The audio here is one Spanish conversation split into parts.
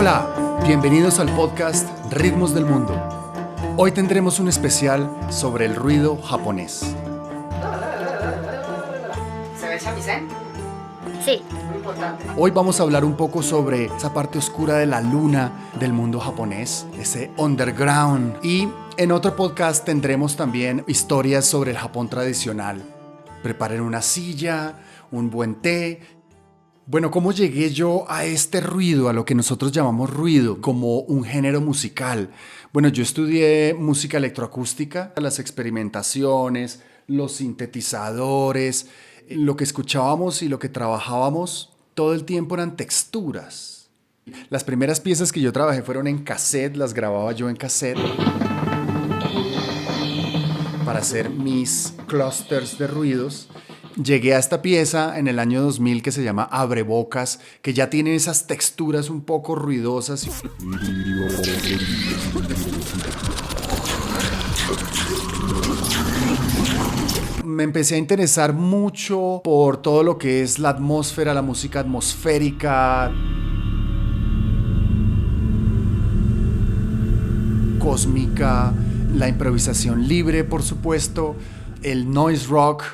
Hola, bienvenidos al podcast Ritmos del Mundo. Hoy tendremos un especial sobre el ruido japonés. ¿Se ve el chamisén? Sí. Muy importante. Hoy vamos a hablar un poco sobre esa parte oscura de la luna del mundo japonés, ese underground. Y en otro podcast tendremos también historias sobre el Japón tradicional. Preparen una silla, un buen té. Bueno, ¿cómo llegué yo a este ruido, a lo que nosotros llamamos ruido, como un género musical? Bueno, yo estudié música electroacústica, las experimentaciones, los sintetizadores, lo que escuchábamos y lo que trabajábamos todo el tiempo eran texturas. Las primeras piezas que yo trabajé fueron en cassette, las grababa yo en cassette para hacer mis clusters de ruidos. Llegué a esta pieza en el año 2000 que se llama Abrebocas, que ya tiene esas texturas un poco ruidosas. Me empecé a interesar mucho por todo lo que es la atmósfera, la música atmosférica, cósmica, la improvisación libre, por supuesto, el noise rock.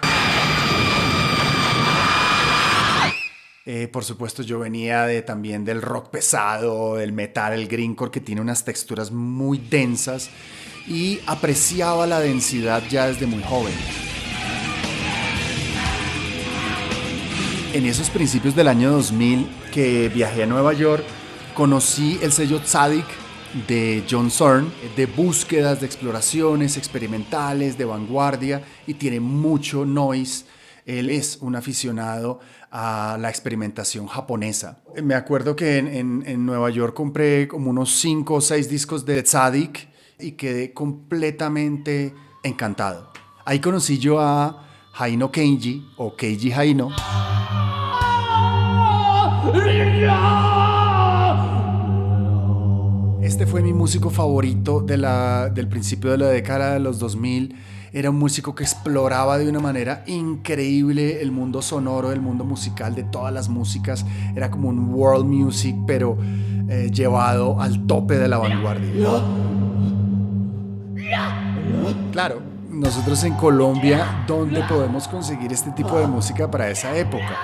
Por supuesto, yo venía también del rock pesado, del metal, el grindcore, que tiene unas texturas muy densas, y apreciaba la densidad ya desde muy joven. En esos principios del año 2000 que viajé a Nueva York, conocí el sello Tzadik de John Zorn, de búsquedas, de exploraciones experimentales, de vanguardia, y tiene mucho noise. Él es un aficionado a la experimentación japonesa. Me acuerdo que en Nueva York compré como unos 5 o 6 discos de Tzadik y quedé completamente encantado. Ahí conocí yo a Haino Keiji, o Keiji Haino. Este fue mi músico favorito del principio de la década de los 2000. Era un músico que exploraba de una manera increíble el mundo sonoro, el mundo musical, de todas las músicas. Era como un world music, pero llevado al tope de la vanguardia. Claro, nosotros en Colombia, ¿dónde podemos conseguir este tipo de música para esa época?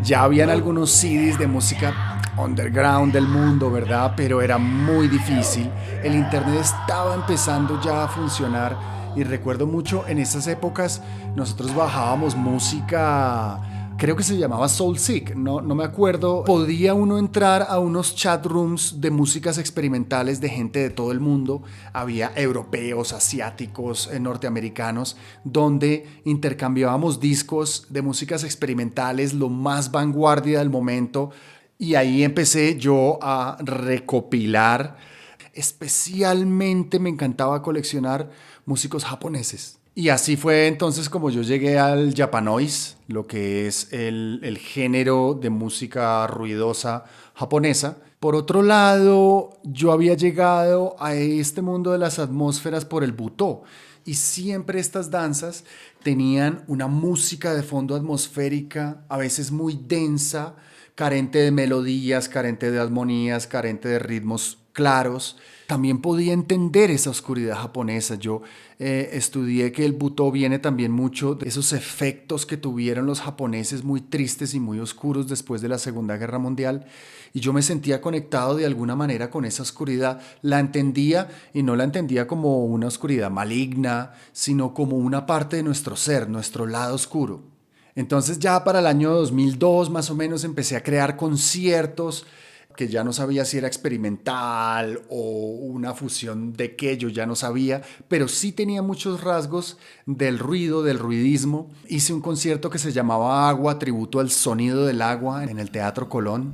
Ya habían algunos CDs de música underground del mundo, ¿verdad? Pero era muy difícil. El internet estaba empezando ya a funcionar. Y recuerdo mucho, en esas épocas nosotros bajábamos música, creo que se llamaba Soulseek, no me acuerdo. Podía uno entrar a unos chat rooms de músicas experimentales de gente de todo el mundo. Había europeos, asiáticos, norteamericanos, donde intercambiábamos discos de músicas experimentales, lo más vanguardia del momento. Y ahí empecé yo a recopilar. Especialmente me encantaba coleccionar músicos japoneses. Y así fue entonces como yo llegué al Japanoise, lo que es el género de música ruidosa japonesa. Por otro lado, yo había llegado a este mundo de las atmósferas por el Butô. Y siempre estas danzas tenían una música de fondo atmosférica, a veces muy densa, carente de melodías, carente de armonías, carente de ritmos claros. También podía entender esa oscuridad japonesa. Yo estudié que el Butô viene también mucho de esos efectos que tuvieron los japoneses muy tristes y muy oscuros después de la Segunda Guerra Mundial, y yo me sentía conectado de alguna manera con esa oscuridad. La entendía, y no la entendía como una oscuridad maligna, sino como una parte de nuestro ser, nuestro lado oscuro. Entonces ya para el año 2002 más o menos empecé a crear conciertos que ya no sabía si era experimental o una fusión de qué, yo ya no sabía, pero sí tenía muchos rasgos del ruido, del ruidismo. Hice un concierto que se llamaba Agua, tributo al sonido del agua, en el Teatro Colón.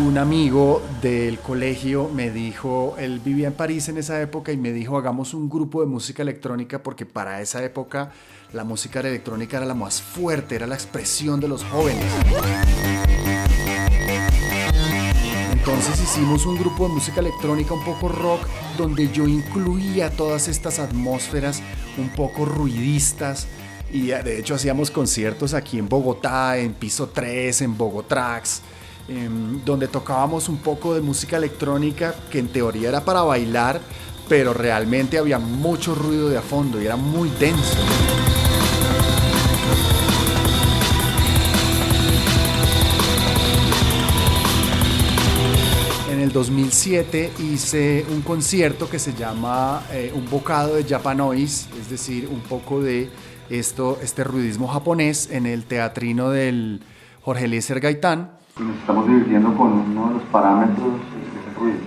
Un amigo del colegio me dijo, él vivía en París en esa época, y me dijo, hagamos un grupo de música electrónica, porque para esa época la música electrónica era la más fuerte, era la expresión de los jóvenes. Entonces hicimos un grupo de música electrónica un poco rock, donde yo incluía todas estas atmósferas un poco ruidistas, Y de hecho hacíamos conciertos aquí en Bogotá, en Piso 3, en Bogotrax, donde tocábamos un poco de música electrónica que en teoría era para bailar, pero realmente había mucho ruido de a fondo y era muy denso. En el 2007 hice un concierto que se llama Un bocado de Japanoise, es decir, un poco de este ruidismo japonés en el teatrino del Jorge Eliezer Gaitán. Nos estamos divirtiendo con uno de los parámetros de ese ruido.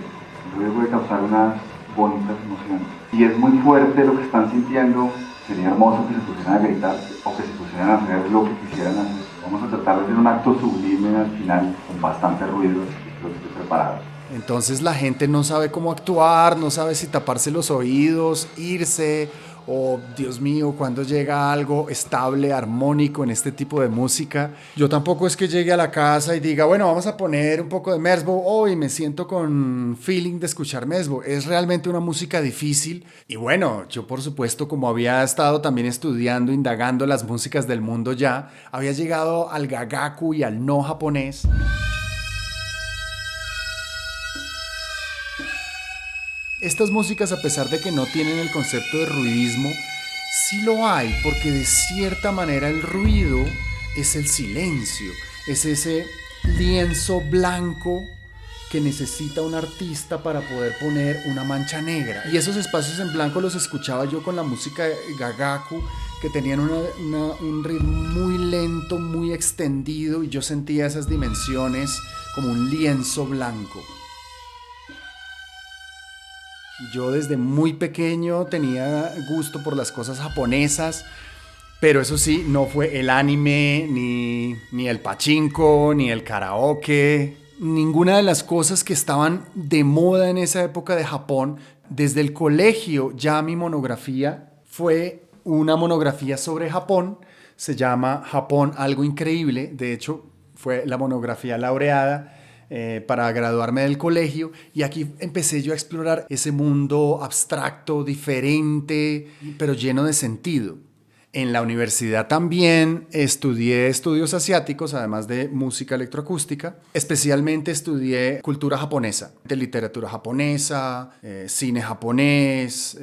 El ruido puede causar unas bonitas emociones. Y es muy fuerte lo que están sintiendo. Sería hermoso que se pusieran a gritar o que se pusieran a hacer lo que quisieran hacer. Vamos a tratar de hacer un acto sublime al final con bastante ruido. Espero que esté preparado. Entonces la gente no sabe cómo actuar, no sabe si taparse los oídos, irse o, Dios mío, cuando llega algo estable, armónico en este tipo de música. Yo tampoco es que llegue a la casa y diga, bueno, vamos a poner un poco de Merzbow hoy, me siento con feeling de escuchar Merzbow. Es realmente una música difícil y bueno, yo por supuesto, como había estado también estudiando, indagando las músicas del mundo ya, había llegado al gagaku y al no japonés. Estas músicas, a pesar de que no tienen el concepto de ruidismo, sí lo hay, porque de cierta manera el ruido es el silencio, es ese lienzo blanco que necesita un artista para poder poner una mancha negra. Y esos espacios en blanco los escuchaba yo con la música de gagaku, que tenían un ritmo muy lento, muy extendido, y yo sentía esas dimensiones como un lienzo blanco. Yo desde muy pequeño tenía gusto por las cosas japonesas, pero eso sí, no fue el anime, ni el pachinko, ni el karaoke, ninguna de las cosas que estaban de moda en esa época de Japón. Desde el colegio ya mi monografía fue una monografía sobre Japón, se llama Japón, algo increíble, de hecho fue la monografía laureada para graduarme del colegio, y aquí empecé yo a explorar ese mundo abstracto, diferente, pero lleno de sentido. En la universidad también estudié estudios asiáticos, además de música electroacústica. Especialmente estudié cultura japonesa, de literatura japonesa, cine japonés.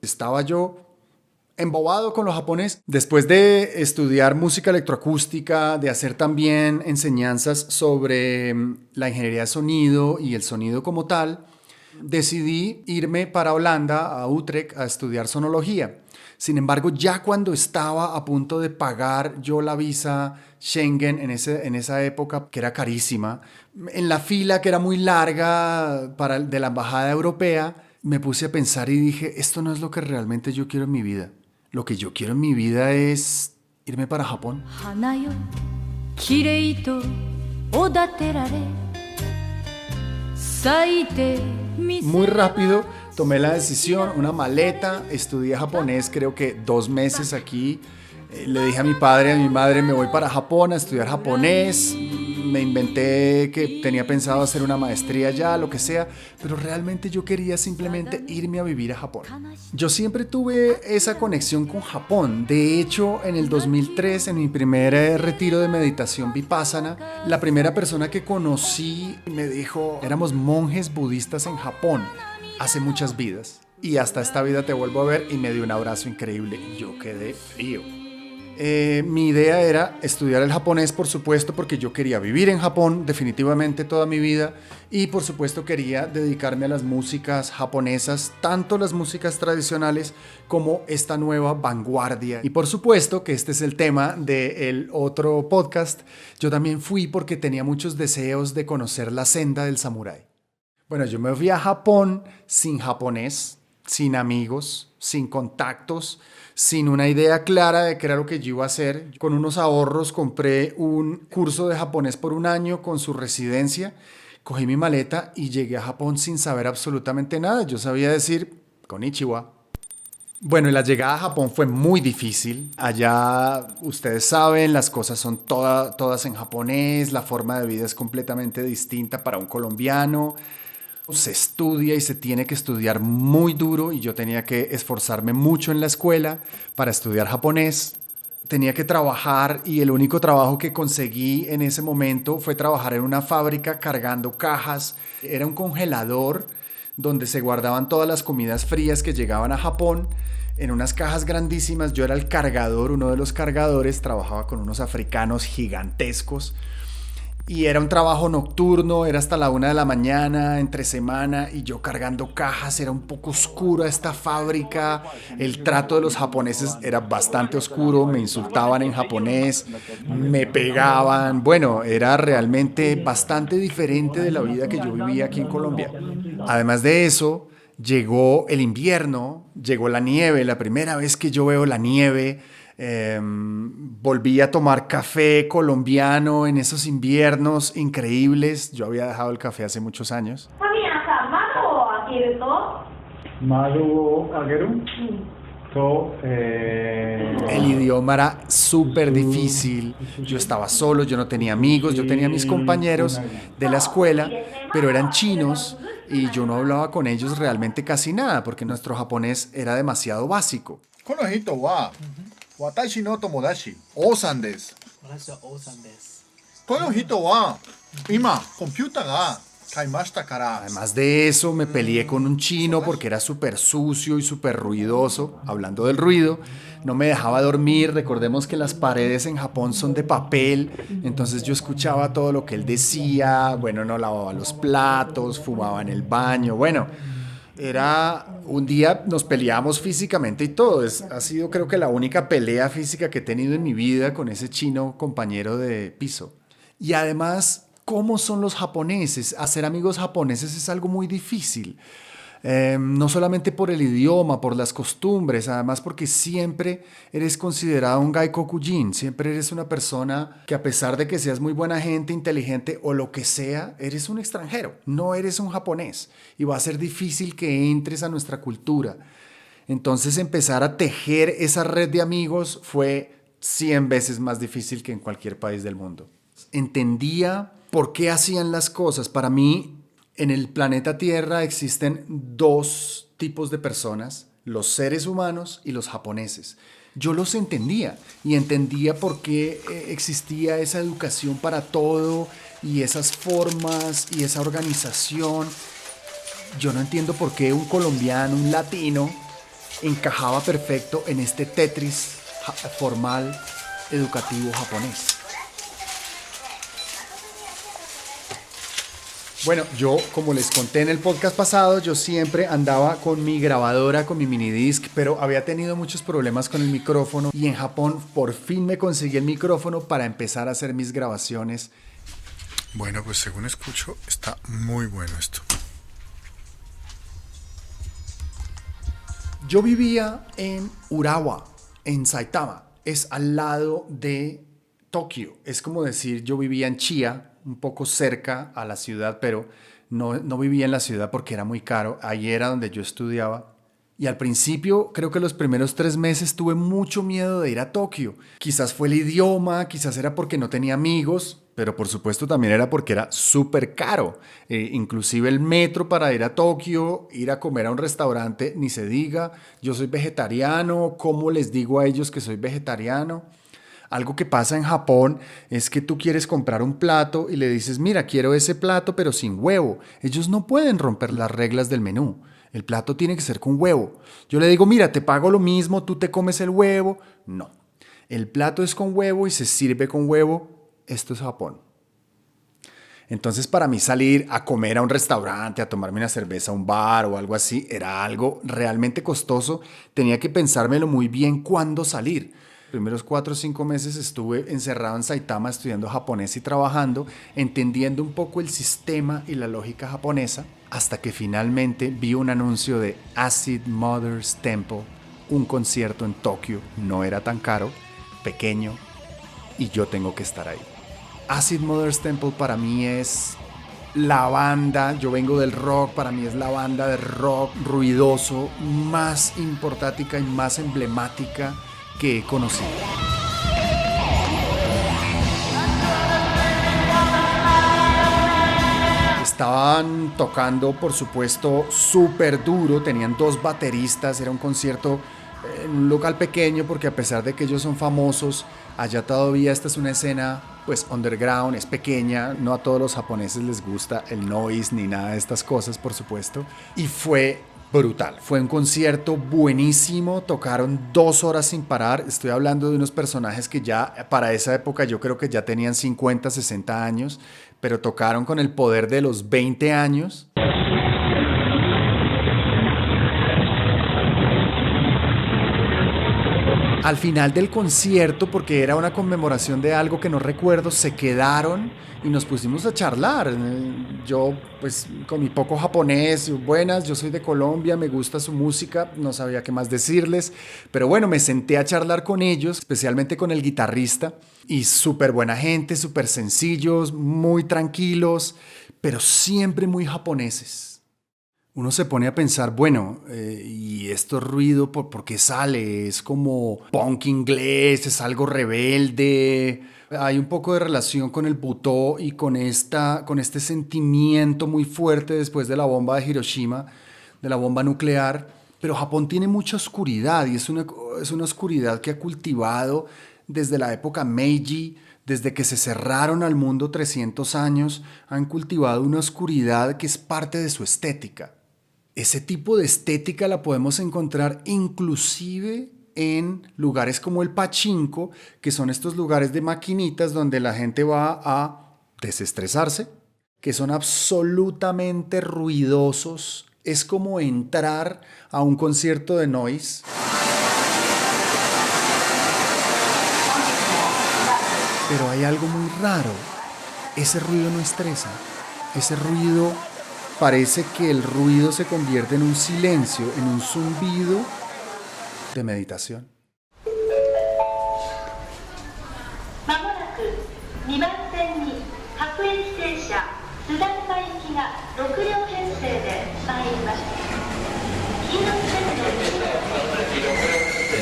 Estaba yo embobado con lo japonés. Después de estudiar música electroacústica, de hacer también enseñanzas sobre la ingeniería de sonido y el sonido como tal, decidí irme para Holanda, a Utrecht, a estudiar sonología. Sin embargo, ya cuando estaba a punto de pagar yo la visa Schengen en esa época, que era carísima, en la fila que era muy larga de la embajada europea, me puse a pensar y dije, esto no es lo que realmente yo quiero en mi vida. Lo que yo quiero en mi vida es irme para Japón. Muy rápido tomé la decisión, una maleta, estudié japonés creo que 2 meses aquí. Le dije a mi padre, a mi madre, me voy para Japón a estudiar japonés. Me inventé que tenía pensado hacer una maestría allá, lo que sea, pero realmente yo quería simplemente irme a vivir a Japón. Yo siempre tuve esa conexión con Japón. De hecho, en el 2003, en mi primer retiro de meditación Vipassana, la primera persona que conocí me dijo, éramos monjes budistas en Japón hace muchas vidas, y hasta esta vida te vuelvo a ver, y me dio un abrazo increíble y yo quedé frío. Mi idea era estudiar el japonés, por supuesto, porque yo quería vivir en Japón definitivamente toda mi vida, y por supuesto quería dedicarme a las músicas japonesas, tanto las músicas tradicionales como esta nueva vanguardia. Y por supuesto que este es el tema del otro podcast. Yo también fui porque tenía muchos deseos de conocer la senda del samurái. Bueno, yo me fui a Japón sin japonés, sin amigos, sin contactos, sin una idea clara de qué era lo que yo iba a hacer. Con unos ahorros compré un curso de japonés por 1 año con su residencia, cogí mi maleta y llegué a Japón sin saber absolutamente nada. Yo sabía decir konnichiwa. Bueno, y la llegada a Japón fue muy difícil. Allá, ustedes saben, las cosas son todas en japonés, la forma de vida es completamente distinta para un colombiano. Se estudia y se tiene que estudiar muy duro, y yo tenía que esforzarme mucho en la escuela para estudiar japonés. tenía que trabajar y el único trabajo que conseguí en ese momento fue trabajar en una fábrica cargando cajas. Era un congelador donde se guardaban todas las comidas frías que llegaban a Japón en unas cajas grandísimas. Yo era el cargador, uno de los cargadores, trabajaba con unos africanos gigantescos y era un trabajo nocturno, era hasta la 1 de la mañana, entre semana, y yo cargando cajas. Era un poco oscura esta fábrica, el trato de los japoneses era bastante oscuro, me insultaban en japonés, me pegaban. Bueno, era realmente bastante diferente de la vida que yo vivía aquí en Colombia. Además de eso, llegó el invierno, llegó la nieve, la primera vez que yo veo la nieve. Volví a tomar café colombiano en esos inviernos increíbles. Yo había dejado el café hace muchos años. El idioma era súper difícil. Yo estaba solo, yo no tenía amigos, yo tenía mis compañeros de la escuela, pero eran chinos y yo no hablaba con ellos realmente casi nada porque nuestro japonés era demasiado básico. この人は私の友達、王さんです。私は王さんです。この人は今コンピューターが買いましたから。 Además de eso, me peleé con un chino porque era súper sucio y súper ruidoso. Hablando del ruido, no me dejaba dormir. Recordemos que las paredes en Japón son de papel, entonces yo escuchaba todo lo que él decía. Bueno, no lavaba los platos, fumaba en el baño. Bueno, era un día, nos peleábamos físicamente y todo. Ha sido, creo que, la única pelea física que he tenido en mi vida con ese chino compañero de piso. Y además, ¿cómo son los japoneses? Hacer amigos japoneses es algo muy difícil. No solamente por el idioma, por las costumbres, además porque siempre eres considerado un gaikokujin, siempre eres una persona que, a pesar de que seas muy buena gente, inteligente o lo que sea, eres un extranjero, no eres un japonés y va a ser difícil que entres a nuestra cultura. Entonces empezar a tejer esa red de amigos fue 100 veces más difícil que en cualquier país del mundo. Entendía por qué hacían las cosas. Para mí, en el planeta Tierra existen dos tipos de personas, los seres humanos y los japoneses. Yo los entendía y entendía por qué existía esa educación para todo y esas formas y esa organización. Yo no entiendo por qué un colombiano, un latino, encajaba perfecto en este Tetris formal educativo japonés. Bueno, yo, como les conté en el podcast pasado, yo siempre andaba con mi grabadora, con mi minidisc, pero había tenido muchos problemas con el micrófono y en Japón por fin me conseguí el micrófono para empezar a hacer mis grabaciones. Bueno, pues según escucho, está muy bueno esto. Yo vivía en Urawa, en Saitama. Es al lado de Tokio. Es como decir, yo vivía en Chía, un poco cerca a la ciudad, pero no vivía en la ciudad porque era muy caro. Ahí era donde yo estudiaba. Y al principio, creo que los primeros 3 meses tuve mucho miedo de ir a Tokio. Quizás fue el idioma, quizás era porque no tenía amigos, pero por supuesto también era porque era súper caro. Inclusive el metro para ir a Tokio, ir a comer a un restaurante, ni se diga. Yo soy vegetariano, ¿cómo les digo a ellos que soy vegetariano? Algo que pasa en Japón es que tú quieres comprar un plato y le dices, mira, quiero ese plato pero sin huevo. Ellos no pueden romper las reglas del menú. El plato tiene que ser con huevo. Yo le digo, mira, te pago lo mismo, tú te comes el huevo. No, el plato es con huevo y se sirve con huevo. Esto es Japón. Entonces, para mí salir a comer a un restaurante, a tomarme una cerveza a un bar o algo así, era algo realmente costoso. Tenía que pensármelo muy bien cuándo salir. Primeros 4 o 5 meses estuve encerrado en Saitama estudiando japonés y trabajando, entendiendo un poco el sistema y la lógica japonesa, hasta que finalmente vi un anuncio de Acid Mother's Temple, un concierto en Tokio. No era tan caro, pequeño, y yo tengo que estar ahí. Acid Mother's Temple para mí es la banda, yo vengo del rock, para mí es la banda de rock ruidoso más importante y más emblemática que he conocido. Estaban tocando, por supuesto, súper duro, tenían 2 bateristas, era un concierto en un local pequeño, porque a pesar de que ellos son famosos, allá todavía esta es una escena pues underground, es pequeña, no a todos los japoneses les gusta el noise ni nada de estas cosas, por supuesto, y fue brutal, fue un concierto buenísimo, tocaron 2 horas sin parar, estoy hablando de unos personajes que ya para esa época yo creo que ya tenían 50, 60 años, pero tocaron con el poder de los 20 años. Al final del concierto, porque era una conmemoración de algo que no recuerdo, se quedaron y nos pusimos a charlar. Yo, pues, con mi poco japonés, buenas, yo soy de Colombia, me gusta su música, no sabía qué más decirles, pero bueno, me senté a charlar con ellos, especialmente con el guitarrista, y súper buena gente, súper sencillos, muy tranquilos, pero siempre muy japoneses. Uno se pone a pensar, bueno, ¿y esto ruido por qué sale? ¿Es como punk inglés? ¿Es algo rebelde? Hay un poco de relación con el Butó y con este sentimiento muy fuerte después de la bomba de Hiroshima, de la bomba nuclear. Pero Japón tiene mucha oscuridad y es una oscuridad que ha cultivado desde la época Meiji. Desde que se cerraron al mundo 300 años, han cultivado una oscuridad que es parte de su estética. Ese tipo de estética la podemos encontrar inclusive en lugares como el pachinko, que son estos lugares de maquinitas donde la gente va a desestresarse, que son absolutamente ruidosos. Es como entrar a un concierto de noise. Pero hay algo muy raro. Ese ruido no estresa. Ese ruido parece que el ruido se convierte en un silencio, en un zumbido de meditación.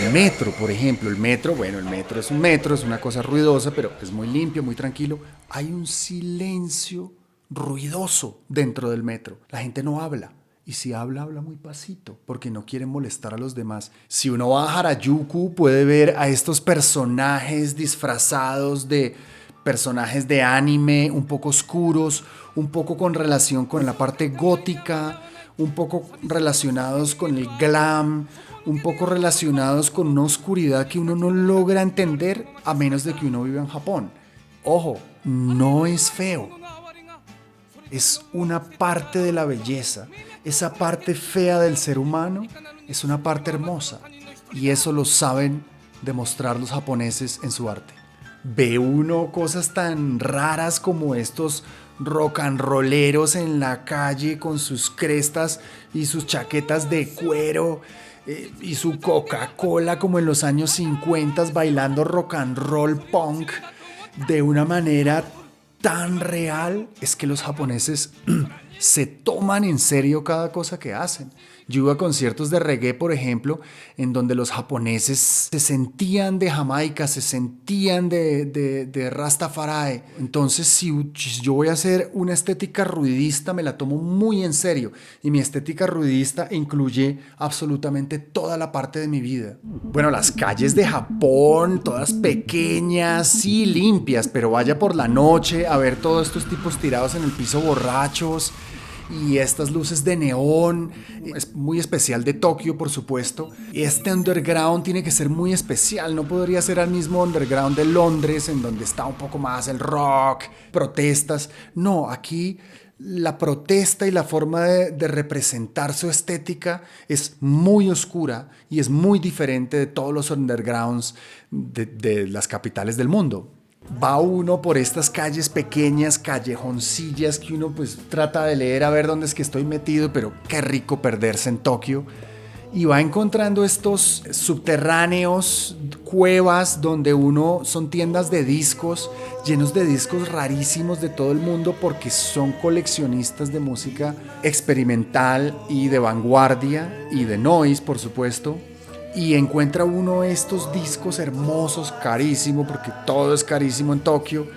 El metro, por ejemplo, el metro es un metro, es una cosa ruidosa, pero es muy limpio, muy tranquilo. Hay un silencio ruidoso dentro del metro. La gente no habla. Y si habla, habla muy pasito, porque no quiere molestar a los demás. Si uno va a Harajuku, puede ver a estos personajes disfrazados de personajes de anime, un poco oscuros, un poco con relación con la parte gótica, un poco relacionados con el glam, un poco relacionados con una oscuridad que uno no logra entender a menos de que uno viva en Japón. Ojo, no es feo. Es una parte de la belleza. Esa parte fea del ser humano es una parte hermosa. Y eso lo saben demostrar los japoneses en su arte. Ve uno cosas tan raras como estos rock and rolleros en la calle con sus crestas y sus chaquetas de cuero y su Coca-Cola como en los años 50 bailando rock and roll punk de una manera tan real. Es que los japoneses se toman en serio cada cosa que hacen. Yo iba a conciertos de reggae, por ejemplo, en donde los japoneses se sentían de Jamaica, se sentían de Rastafari. Entonces, si yo voy a hacer una estética ruidista, me la tomo muy en serio. Y mi estética ruidista incluye absolutamente toda la parte de mi vida. Bueno, las calles de Japón, todas pequeñas, sí limpias, pero vaya por la noche a ver todos estos tipos tirados en el piso borrachos. Y estas luces de neón, es muy especial de Tokio, por supuesto. Este underground tiene que ser muy especial, no podría ser al mismo underground de Londres, en donde está un poco más el rock, protestas. No, aquí la protesta y la forma de representar su estética es muy oscura y es muy diferente de todos los undergrounds de las capitales del mundo. Va uno por estas calles pequeñas, callejoncillas que uno pues trata de leer a ver dónde es que estoy metido, pero qué rico perderse en Tokio. Y va encontrando estos subterráneos, cuevas donde son tiendas de discos, llenos de discos rarísimos de todo el mundo porque son coleccionistas de música experimental y de vanguardia y de noise, por supuesto. Y encuentra uno estos discos hermosos, carísimo, porque todo es carísimo en Tokio,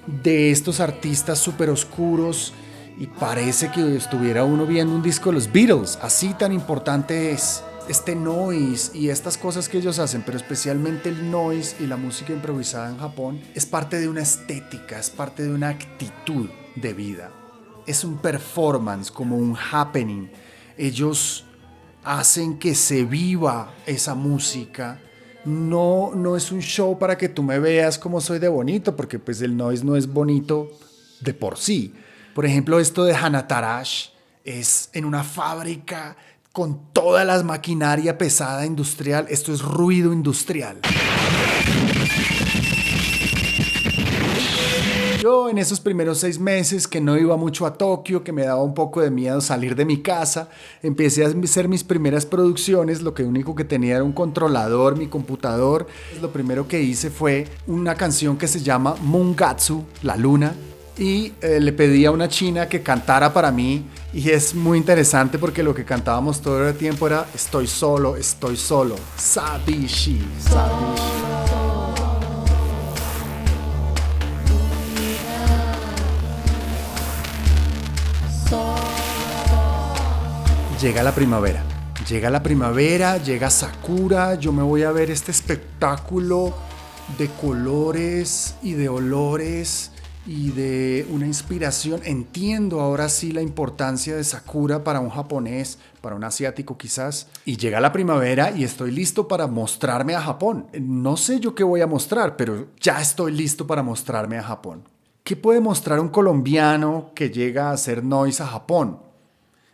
de estos artistas súper oscuros, y parece que estuviera uno viendo un disco de los Beatles, así tan importante es. este noise y estas cosas que ellos hacen, pero especialmente el noise y la música improvisada en Japón, es parte de una estética, es parte de una actitud de vida. Es un performance, como un happening. Ellos hacen que se viva esa música. No es un show para que tú me veas como soy de bonito, porque pues el noise no es bonito de por sí. Por ejemplo, esto de Hanatarash es en una fábrica con toda la maquinaria pesada industrial. Esto es ruido industrial. Yo en esos primeros 6 meses que no iba mucho a Tokio, que me daba un poco de miedo salir de mi casa, empecé a hacer mis primeras producciones. Lo único que tenía era un controlador, mi computador. Lo primero que hice fue una canción que se llama Mungatsu, la luna, y le pedí a una china que cantara para mí, y es muy interesante porque lo que cantábamos todo el tiempo era estoy solo, Sabishi, Sabishi. Llega la primavera, llega Sakura, yo me voy a ver este espectáculo de colores y de olores y de una inspiración. Entiendo ahora sí la importancia de Sakura para un japonés, para un asiático quizás. Y llega la primavera y estoy listo para mostrarme a Japón. No sé yo qué voy a mostrar, pero ya estoy listo para mostrarme a Japón. ¿Qué puede mostrar un colombiano que llega a hacer noise a Japón?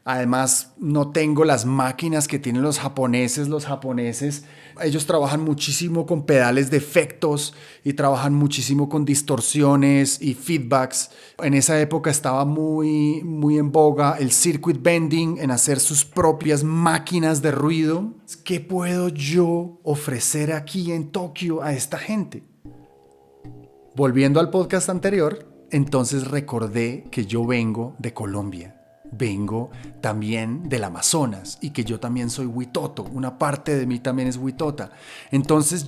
Además, no tengo las máquinas que tienen los japoneses. Los japoneses, ellos trabajan muchísimo con pedales de efectos y trabajan muchísimo con distorsiones y feedbacks. En esa época estaba muy en boga el circuit bending, en hacer sus propias máquinas de ruido. ¿Qué puedo yo ofrecer aquí en Tokio a esta gente? Volviendo al podcast anterior, entonces recordé que yo vengo de Colombia. Vengo también del Amazonas y que yo también soy huitoto. Una parte de mí también es huitota. Entonces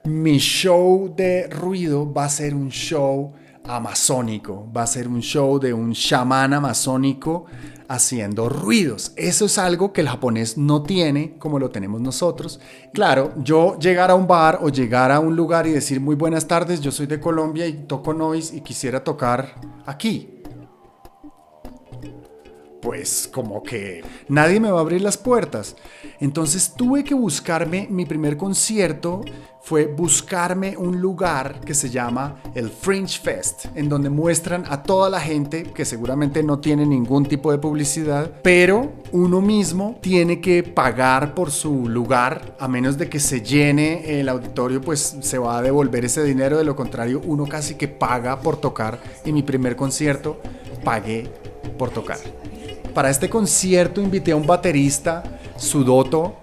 mi show de ruido va a ser un show amazónico. Va a ser un show de un chamán amazónico haciendo ruidos. Eso es algo que el japonés no tiene como lo tenemos nosotros. Claro, yo llegar a un bar o llegar a un lugar y decir muy buenas tardes, yo soy de Colombia y toco noise y quisiera tocar aquí. Pues como que nadie me va a abrir las puertas. Entonces tuve que buscarme, mi primer concierto fue buscarme un lugar que se llama el Fringe Fest, en donde muestran a toda la gente que seguramente no tiene ningún tipo de publicidad, pero uno mismo tiene que pagar por su lugar. A menos de que se llene el auditorio, pues se va a devolver ese dinero. De lo contrario, uno casi que paga por tocar. Y mi primer concierto pagué por tocar. Para este concierto invité a un baterista, Sudoto,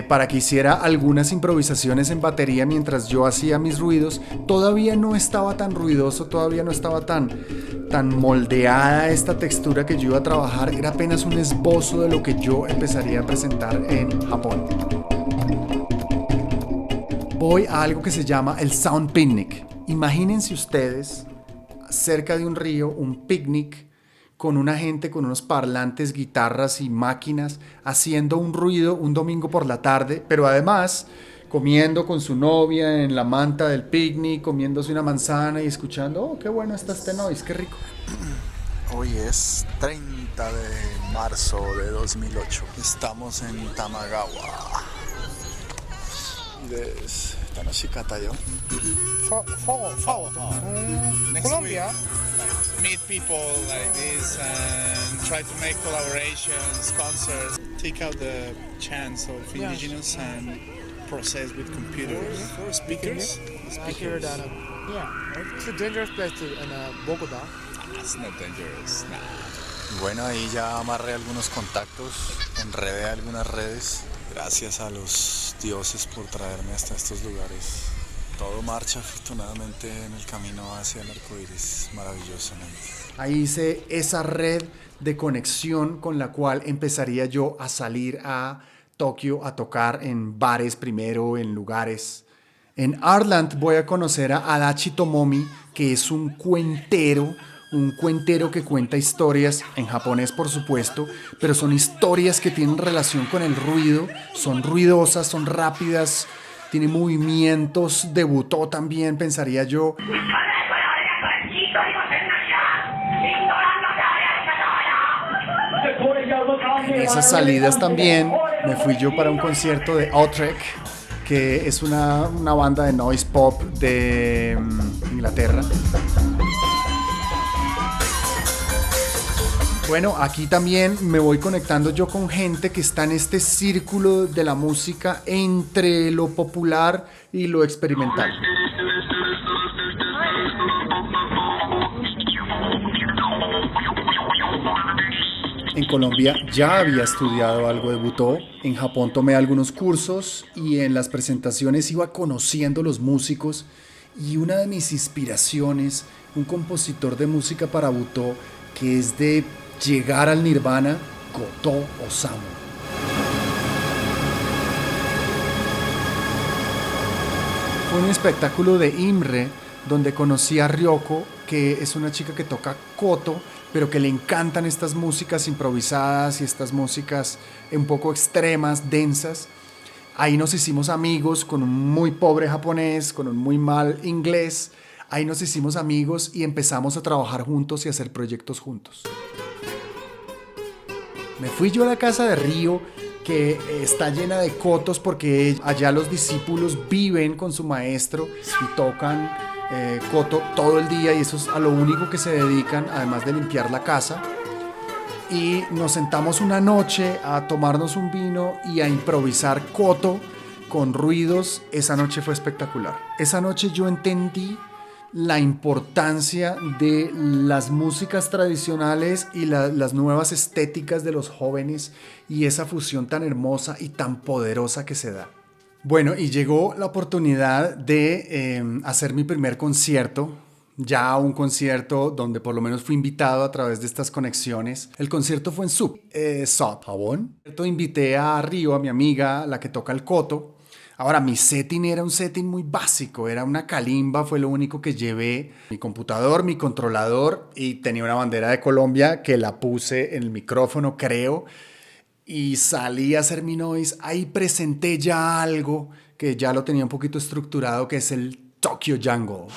para que hiciera algunas improvisaciones en batería mientras yo hacía mis ruidos. Todavía no estaba tan ruidoso, todavía no estaba tan moldeada esta textura que yo iba a trabajar. Era apenas un esbozo de lo que yo empezaría a presentar en Japón. Voy a algo que se llama el Sound Picnic. Imagínense ustedes, cerca de un río, un picnic, con una gente con unos parlantes, guitarras y máquinas haciendo un ruido un domingo por la tarde, pero además comiendo con su novia en la manta del picnic, comiéndose una manzana y escuchando, oh, qué bueno está este noise, qué rico. Hoy es 30 de marzo de 2008. Estamos en Tamagawa. Next Colombia. week, meet people like this and try to make collaborations, concerts, take out the chance of indigenous and process with computers, speakers. I hear that. It's a dangerous place in Bogota. It's not dangerous. Bueno, ahí ya amarré algunos contactos, enredé algunas redes. Gracias a los dioses por traerme hasta estos lugares. Todo marcha afortunadamente en el camino hacia el arco iris, maravillosamente. Ahí hice esa red de conexión con la cual empezaría yo a salir a Tokio a tocar en bares primero, en lugares. En Artland voy a conocer a Adachi Tomomi, que es un cuentero, un cuentero que cuenta historias, en japonés por supuesto, pero son historias que tienen relación con el ruido, son ruidosas, son rápidas, tiene movimientos de butó también, pensaría yo. En esas salidas también me fui yo para un concierto de Utrecht, que es una banda de noise pop de Inglaterra. Bueno, aquí también me voy conectando yo con gente que está en este círculo de la música entre lo popular y lo experimental. En Colombia ya había estudiado algo de butó, en Japón tomé algunos cursos y en las presentaciones iba conociendo los músicos, y una de mis inspiraciones, un compositor de música para butó que es de llegar al nirvana, Gotō Osamu. Fue un espectáculo de Imre donde conocí a Ryoko, que es una chica que toca koto, pero que le encantan estas músicas improvisadas y estas músicas un poco extremas, densas. Ahí nos hicimos amigos con un muy pobre japonés, con un muy mal inglés. Ahí nos hicimos amigos y empezamos a trabajar juntos y a hacer proyectos juntos. Me fui yo a la casa de Ryo, que está llena de kotos porque allá los discípulos viven con su maestro y tocan koto todo el día, y eso es a lo único que se dedican, además de limpiar la casa. Y nos sentamos una noche a tomarnos un vino y a improvisar koto con ruidos. Esa noche fue espectacular. Esa noche yo entendí la importancia de las músicas tradicionales y las nuevas estéticas de los jóvenes, y esa fusión tan hermosa y tan poderosa que se da. Bueno, y llegó la oportunidad de hacer mi primer concierto, ya un concierto donde por lo menos fui invitado a través de estas conexiones. El concierto fue en Sub, Japón. Invité a Ryo, a mi amiga, la que toca el koto. Ahora, mi setting era un setting muy básico, era una kalimba, fue lo único que llevé. Mi computador, mi controlador, y tenía una bandera de Colombia que la puse en el micrófono, creo, y salí a hacer mi noise. Ahí presenté ya algo que ya lo tenía un poquito estructurado, que es el Tokyo Jungle.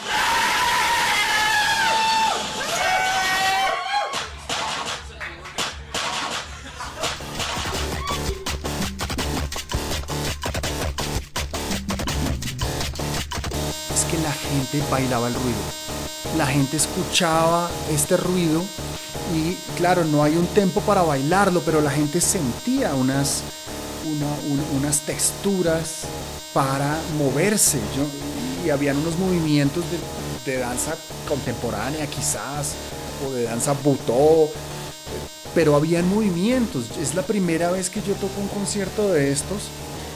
Es que la gente bailaba el ruido. La gente escuchaba este ruido y claro, no hay un tempo para bailarlo, pero la gente sentía unas texturas para moverse. Y habían unos movimientos de danza contemporánea quizás, o de danza butó, pero habían movimientos. Es la primera vez que yo toco un concierto de estos.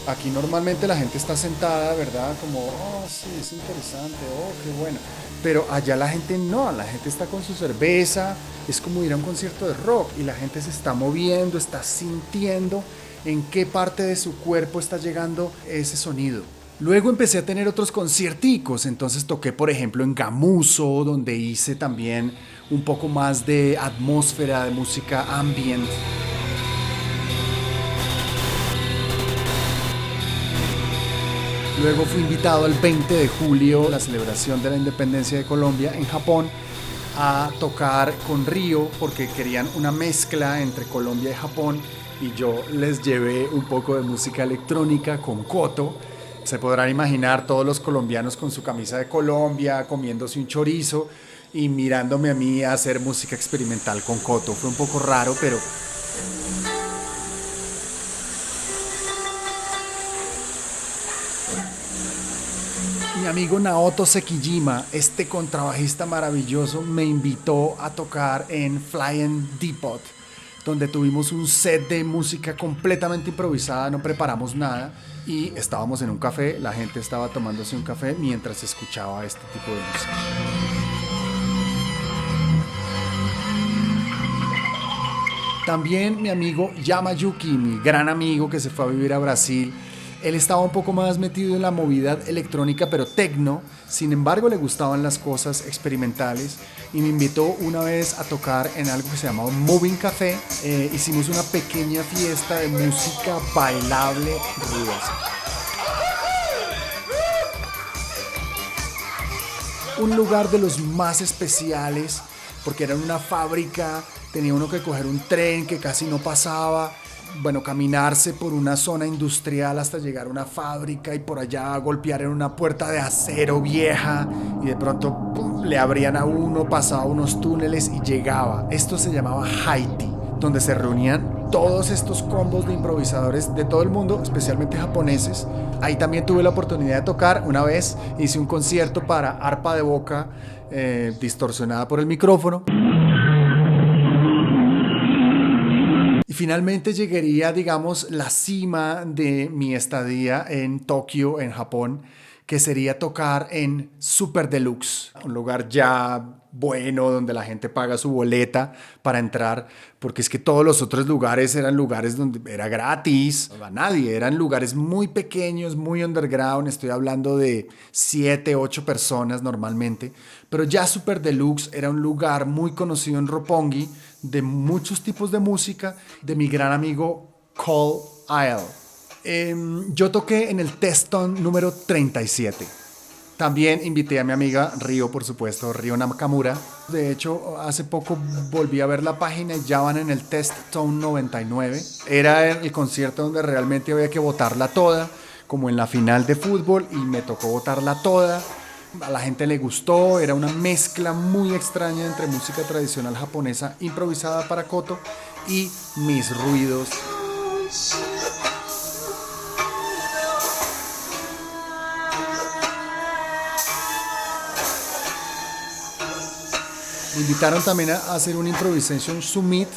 Aquí normalmente la gente está sentada, ¿verdad? Como, oh, sí, es interesante, oh, qué bueno. Pero allá la gente no, la gente está con su cerveza, es como ir a un concierto de rock y la gente se está moviendo, está sintiendo en qué parte de su cuerpo está llegando ese sonido. Luego empecé a tener otros concierticos, entonces toqué por ejemplo en Gamuso, donde hice también un poco más de atmósfera, de música ambient. Luego fui invitado el 20 de julio, la celebración de la independencia de Colombia en Japón, a tocar con Ryo porque querían una mezcla entre Colombia y Japón, y yo les llevé un poco de música electrónica con koto. Se podrán imaginar todos los colombianos con su camisa de Colombia, comiéndose un chorizo y mirándome a mí a hacer música experimental con koto. Fue un poco raro, pero mi amigo Naoto Sekijima, este contrabajista maravilloso, me invitó a tocar en Flying Depot, donde tuvimos un set de música completamente improvisada, no preparamos nada y estábamos en un café, la gente estaba tomándose un café mientras escuchaba este tipo de música. También mi amigo Yamayuki, mi gran amigo que se fue a vivir a Brasil, Él estaba un poco más metido en la movida electrónica, pero tecno. Sin embargo, le gustaban las cosas experimentales y me invitó una vez a tocar en algo que se llamaba Moving Café. Hicimos una pequeña fiesta de música bailable ruidosa. Un lugar de los más especiales, porque era una fábrica, tenía uno que coger un tren que casi no pasaba. Bueno, caminarse por una zona industrial hasta llegar a una fábrica y por allá golpear en una puerta de acero vieja y de pronto ¡pum!, le abrían a uno, pasaba unos túneles y llegaba. Esto se llamaba Haiti, donde se reunían todos estos combos de improvisadores de todo el mundo, especialmente japoneses. Ahí también tuve la oportunidad de tocar. Una vez hice un concierto para arpa de boca distorsionada por el micrófono. Y finalmente llegaría, digamos, la cima de mi estadía en Tokio, en Japón, que sería tocar en Super Deluxe, un lugar ya bueno donde la gente paga su boleta para entrar, porque es que todos los otros lugares eran lugares donde era gratis, no iba nadie, eran lugares muy pequeños, muy underground, estoy hablando de 7, 8 personas normalmente, pero ya Super Deluxe era un lugar muy conocido en Roppongi, de muchos tipos de música, de mi gran amigo Cole Isle. Yo toqué en el Teston número 37. También invité a mi amiga Ryo, por supuesto, Ryo Nakamura. De hecho, hace poco volví a ver la página y ya van en el Teston 99. Era el concierto donde realmente había que botarla toda, como en la final de fútbol, y me tocó botarla toda. A la gente le gustó, era una mezcla muy extraña entre música tradicional japonesa improvisada para koto y mis ruidos. Me invitaron también a hacer un Improvisation Summit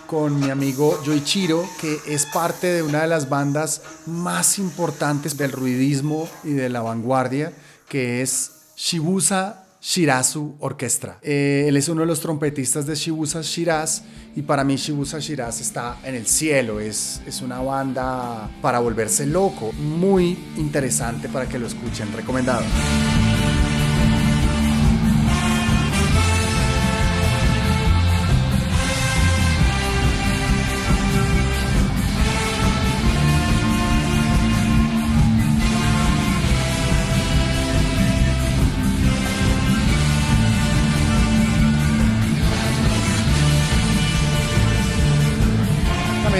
con mi amigo Yoichiro, que es parte de una de las bandas más importantes del ruidismo y de la vanguardia, que es Shibuya Shirazu Orchestra. Él es uno de los trompetistas de Shibuya Shiraz y para mí Shibuya Shiraz está en el cielo, es una banda para volverse loco, muy interesante para que lo escuchen, recomendado.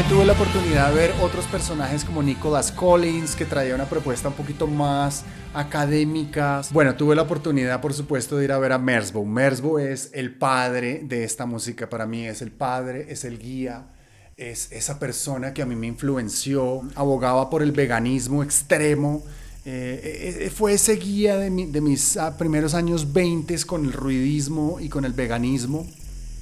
Tuve la oportunidad de ver otros personajes como Nicholas Collins, que traía una propuesta un poquito más académica. Bueno, tuve la oportunidad, por supuesto, de ir a ver a Merzbow. Merzbow es el padre de esta música. Para mí es el padre, es el guía, es esa persona que a mí me influenció. Abogaba por el veganismo extremo. Fue ese guía de mis primeros años 20 con el ruidismo y con el veganismo.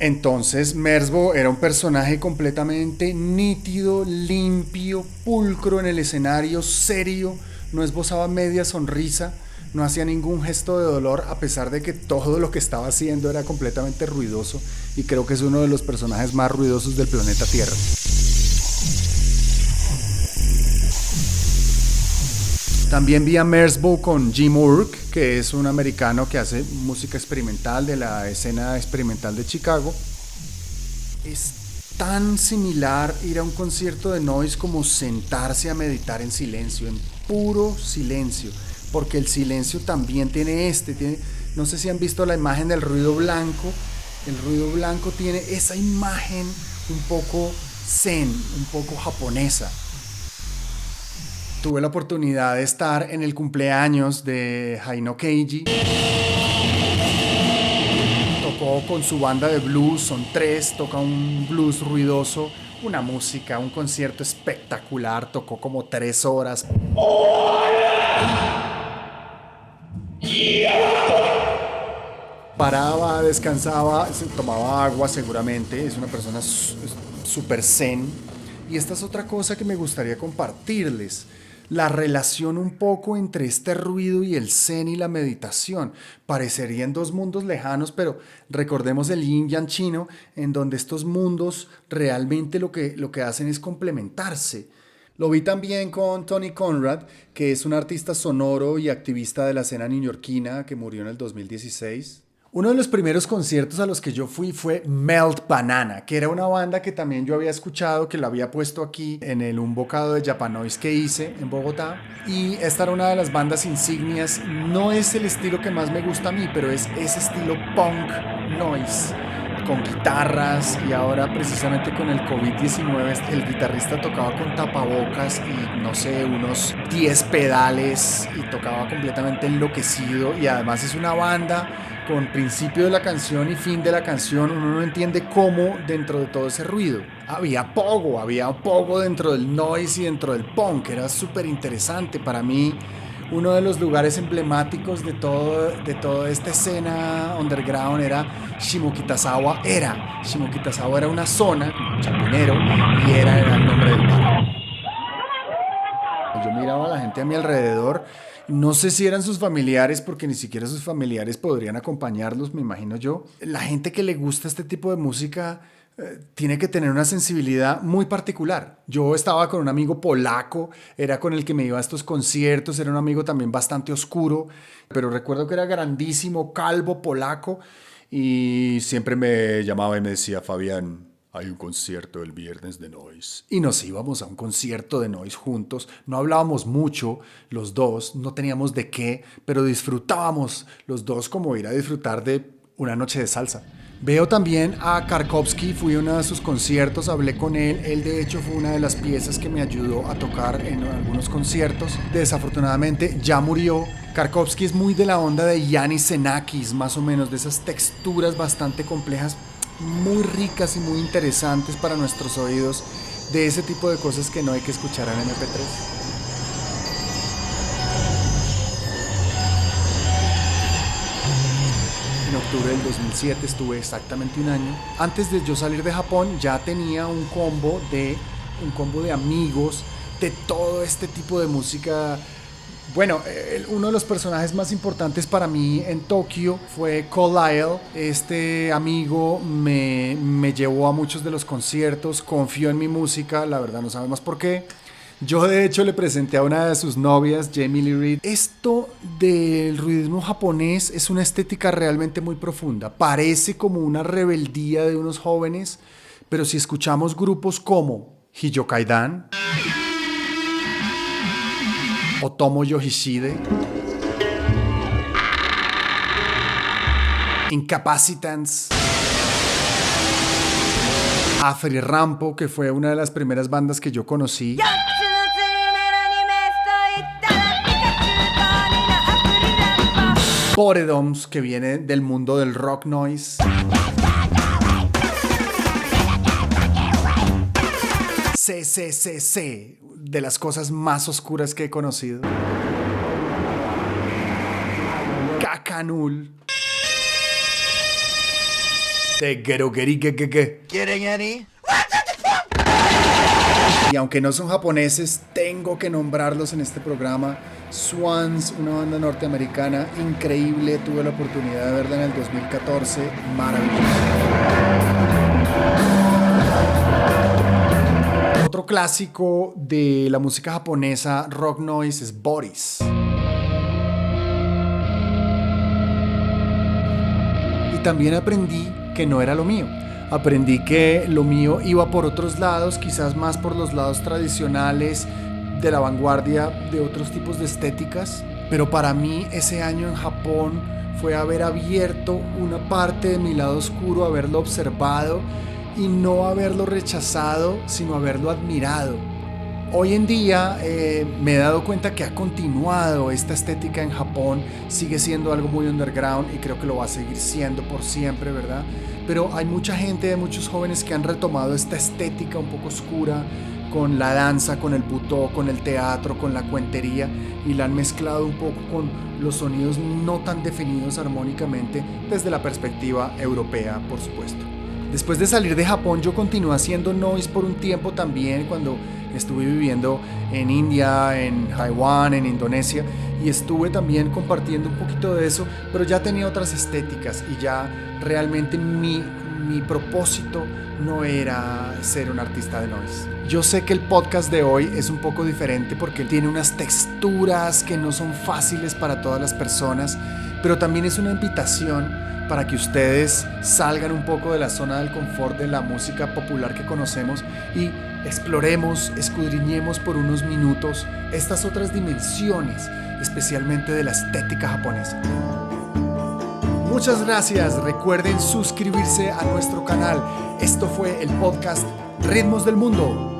Entonces Merzbow era un personaje completamente nítido, limpio, pulcro en el escenario, serio, no esbozaba media sonrisa, no hacía ningún gesto de dolor a pesar de que todo lo que estaba haciendo era completamente ruidoso y creo que es uno de los personajes más ruidosos del planeta Tierra. También vi a Merzbow con Jim Urk, que es un americano que hace música experimental de la escena experimental de Chicago. Es tan similar ir a un concierto de noise como sentarse a meditar en silencio, en puro silencio, porque el silencio también tiene no sé si han visto la imagen del ruido blanco. El ruido blanco tiene esa imagen un poco zen, un poco japonesa. Tuve la oportunidad de estar en el cumpleaños de Haino Keiji. Tocó con su banda de blues, son 3, toca un blues ruidoso, una música, un concierto espectacular, tocó como 3 horas. Paraba, descansaba, tomaba agua seguramente, es una persona súper zen. Y esta es otra cosa que me gustaría compartirles. La relación un poco entre este ruido y el zen y la meditación. Parecerían 2 mundos lejanos, pero recordemos el yin yang chino, en donde estos mundos realmente lo que hacen es complementarse. Lo vi también con Tony Conrad, que es un artista sonoro y activista de la escena neoyorquina que murió en el 2016. Uno de los primeros conciertos a los que yo fui fue Melt Banana, que era una banda que también yo había escuchado, que la había puesto aquí en un bocado de Japanoise que hice en Bogotá. Y esta era una de las bandas insignias. No es el estilo que más me gusta a mí, pero es ese estilo punk noise, con guitarras, y ahora precisamente con el COVID-19 el guitarrista tocaba con tapabocas y no sé, unos 10 pedales y tocaba completamente enloquecido, y además es una banda con principio de la canción y fin de la canción. Uno no entiende cómo dentro de todo ese ruido. Había pogo dentro del noise y dentro del punk, era súper interesante. Para mí uno de los lugares emblemáticos de toda esta escena underground era Shimokitazawa. Shimokitazawa era una zona, Chapinero, y era el nombre del bar. Yo miraba a la gente a mi alrededor, no sé si eran sus familiares, porque ni siquiera sus familiares podrían acompañarlos, me imagino yo. La gente que le gusta este tipo de música tiene que tener una sensibilidad muy particular. Yo estaba con un amigo polaco, era con el que me iba a estos conciertos, era un amigo también bastante oscuro, pero recuerdo que era grandísimo, calvo, polaco, y siempre me llamaba y me decía: Fabián, hay un concierto el viernes de Noise. Y nos íbamos a un concierto de Noise juntos. No hablábamos mucho los dos, no teníamos de qué, pero disfrutábamos los dos como ir a disfrutar de una noche de salsa. Veo también a Karkovsky, fui a uno de sus conciertos, hablé con él. Él de hecho fue una de las piezas que me ayudó a tocar en algunos conciertos. Desafortunadamente ya murió. Karkovsky es muy de la onda de Yanis Xenakis, más o menos, de esas texturas bastante complejas, muy ricas y muy interesantes para nuestros oídos, de ese tipo de cosas que no hay que escuchar en MP3. En octubre del 2007 estuve exactamente un año. Antes de yo salir de Japón ya tenía un combo de amigos de todo este tipo de música. Bueno, uno de los personajes más importantes para mí en Tokio fue Carlisle. Este amigo me llevó a muchos de los conciertos, confió en mi música, la verdad no sabemos por qué. Yo de hecho le presenté a una de sus novias, Jamie Lee Reed. Esto del ruidismo japonés es una estética realmente muy profunda. Parece como una rebeldía de unos jóvenes, pero si escuchamos grupos como Hiyokaidan, Otomo Yoshihide, Incapacitants, Afri Rampo, que fue una de las primeras bandas que yo conocí, Coredoms, que viene del mundo del rock noise, CCCC, de las cosas más oscuras que he conocido, Kakanul, de Gerogerigegege. ¿Quieren Annie? Y aunque no son japoneses, tengo que nombrarlos en este programa. Swans, una banda norteamericana increíble, tuve la oportunidad de verla en el 2014, maravillosa. Otro clásico de la música japonesa rock noise es Boris. Y también aprendí que no era lo mío. Aprendí que lo mío iba por otros lados, quizás más por los lados tradicionales de la vanguardia de otros tipos de estéticas. Pero para mí ese año en Japón fue haber abierto una parte de mi lado oscuro, haberlo observado y no haberlo rechazado, sino haberlo admirado. Hoy en día me he dado cuenta que ha continuado esta estética en Japón, sigue siendo algo muy underground y creo que lo va a seguir siendo por siempre, ¿verdad? Pero hay mucha gente, muchos jóvenes que han retomado esta estética un poco oscura con la danza, con el butó, con el teatro, con la cuentería, y la han mezclado un poco con los sonidos no tan definidos armónicamente desde la perspectiva europea, por supuesto. Después de salir de Japón yo continué haciendo noise por un tiempo también, cuando estuve viviendo en India, en Taiwán, en Indonesia, y estuve también compartiendo un poquito de eso, pero ya tenía otras estéticas y ya realmente mi propósito no era ser un artista de noise. Yo sé que el podcast de hoy es un poco diferente porque tiene unas texturas que no son fáciles para todas las personas, pero también es una invitación para que ustedes salgan un poco de la zona del confort de la música popular que conocemos y exploremos, escudriñemos por unos minutos estas otras dimensiones, especialmente de la estética japonesa. Muchas gracias. Recuerden suscribirse a nuestro canal. Esto fue el podcast Ritmos del Mundo.